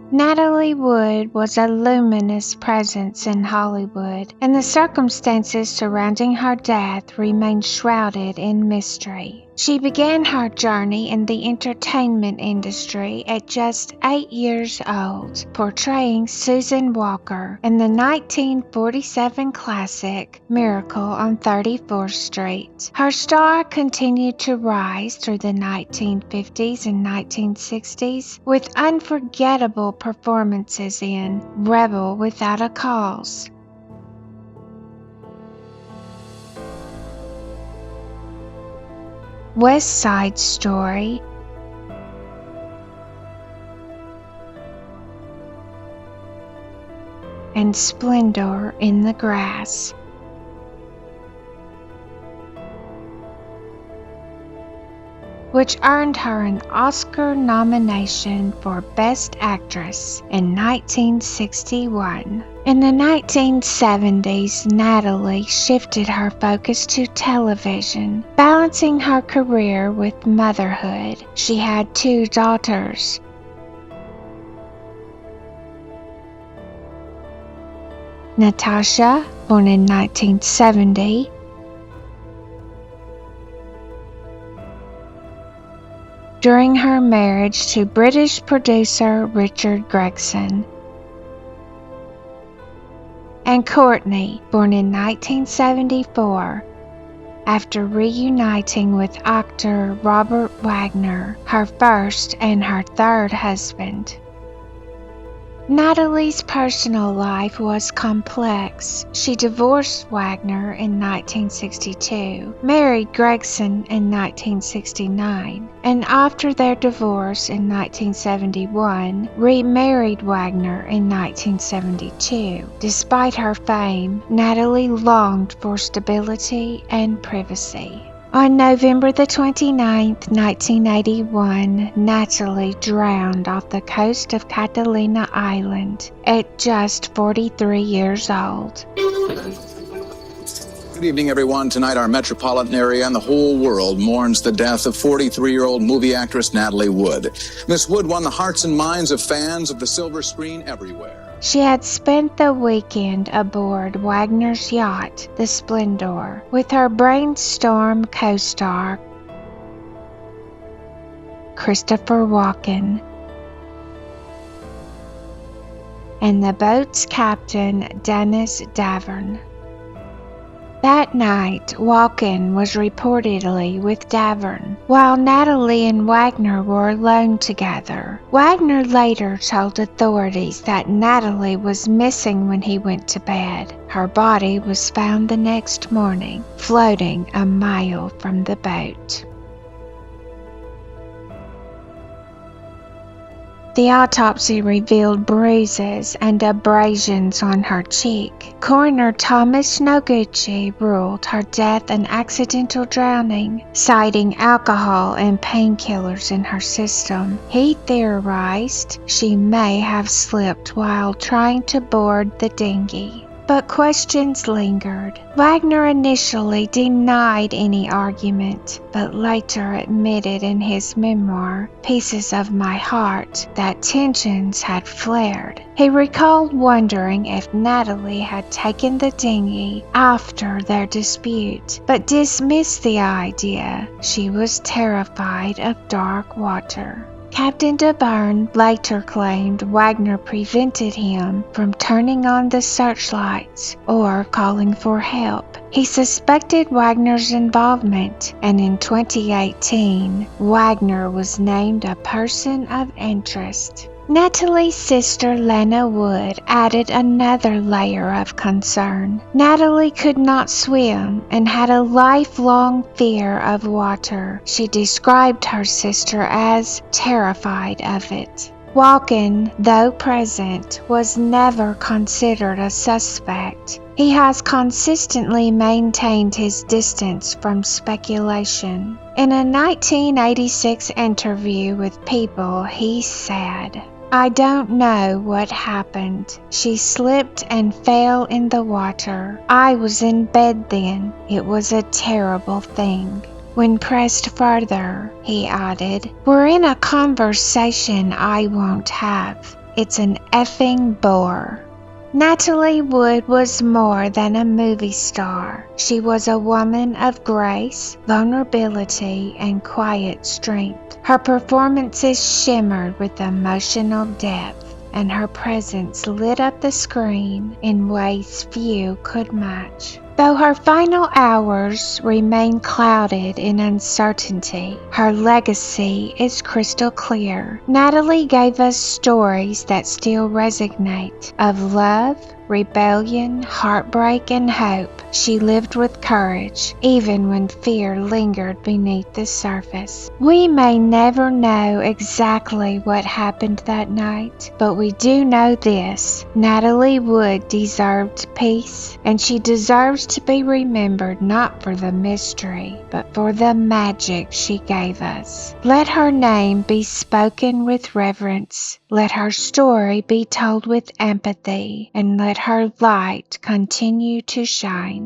Natalie Wood was a luminous presence in Hollywood, and the circumstances surrounding her death remain shrouded in mystery. She began her journey in the entertainment industry at just 8 years old, portraying Susan Walker in the 1947 classic Miracle on 34th Street. Her star continued to rise through the 1950s and 1960s with unforgettable performances in Rebel Without a Cause, West Side Story, and Splendour in the Grass. Which earned her an Oscar nomination for Best Actress in 1961. In the 1970s, Natalie shifted her focus to television, balancing her career with motherhood. She had 2 daughters, Natasha, born in 1970, during her marriage to British producer Richard Gregson, and Courtney, born in 1974, after reuniting with actor Robert Wagner, her first and her third husband. Natalie's personal life was complex. She divorced Wagner in 1962, married Gregson in 1969, and after their divorce in 1971, remarried Wagner in 1972. Despite her fame, Natalie longed for stability and privacy. On November the 29th, 1981, Natalie drowned off the coast of Catalina Island at just 43 years old. Good evening, everyone. Tonight, our metropolitan area and the whole world mourns the death of 43-year-old movie actress Natalie Wood. Miss Wood won the hearts and minds of fans of the silver screen everywhere. She had spent the weekend aboard Wagner's yacht, the Splendour, with her Brainstorm co-star, Christopher Walken, and the boat's captain, Dennis Davern. That night, Walken was reportedly with Davern, while Natalie and Wagner were alone together. Wagner later told authorities that Natalie was missing when he went to bed. Her body was found the next morning, floating a mile from the boat. The autopsy revealed bruises and abrasions on her cheek. Coroner Thomas Noguchi ruled her death an accidental drowning, citing alcohol and painkillers in her system. He theorized she may have slipped while trying to board the dinghy. But questions lingered. Wagner initially denied any argument, but later admitted in his memoir, Pieces of My Heart, that tensions had flared. He recalled wondering if Natalie had taken the dinghy after their dispute, but dismissed the idea. She was terrified of dark water. Captain Davern later claimed Wagner prevented him from turning on the searchlights or calling for help. He suspected Wagner's involvement, and in 2018, Wagner was named a person of interest. Natalie's sister Lena Wood added another layer of concern. Natalie could not swim and had a lifelong fear of water. She described her sister as terrified of it. Walken, though present, was never considered a suspect. He has consistently maintained his distance from speculation. In a 1986 interview with People, he said, "I don't know what happened. She slipped and fell in the water. I was in bed then. It was a terrible thing." When pressed further, he added, "We're in a conversation I won't have. It's an effing bore. Natalie Wood was more than a movie star. She was a woman of grace, vulnerability, and quiet strength. Her performances shimmered with emotional depth, and her presence lit up the screen in ways few could match. Though her final hours remain clouded in uncertainty, her legacy is crystal clear. Natalie gave us stories that still resonate of love, rebellion, heartbreak, and hope. She lived with courage, even when fear lingered beneath the surface. We may never know exactly what happened that night, but we do know this: Natalie Wood deserved peace, and she deserves to be remembered not for the mystery, but for the magic she gave us. Let her name be spoken with reverence. Let her story be told with empathy, and let her light continue to shine.